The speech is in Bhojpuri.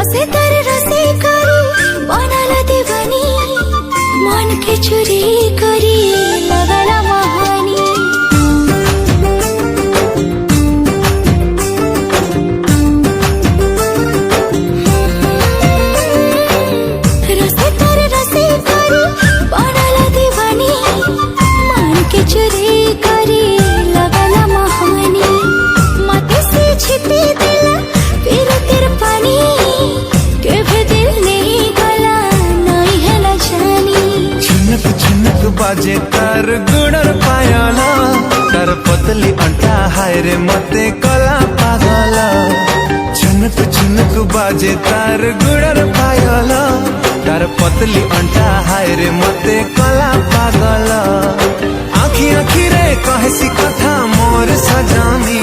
रसे तर रसे करी बनाला दीवानी मन के चुरी करी लगाला महानी रसे तर रसे करी बनाला दीवानी मन के चुरी करी लगाला महानी मते से छिपी दिला फिर तेरे पानी के भी दिल नहीं गला नहीं है ना जानी झुनक झुनक बाजे तार गुड़र पायला तार पतली अंटा हाय रे मते कला पागला झुनक झुनक बाजे तार गुड़र पायला तार पतली अंटा हाय रे मते कला पागला आखी आखी रे कहे सी कथा मोर सजानी।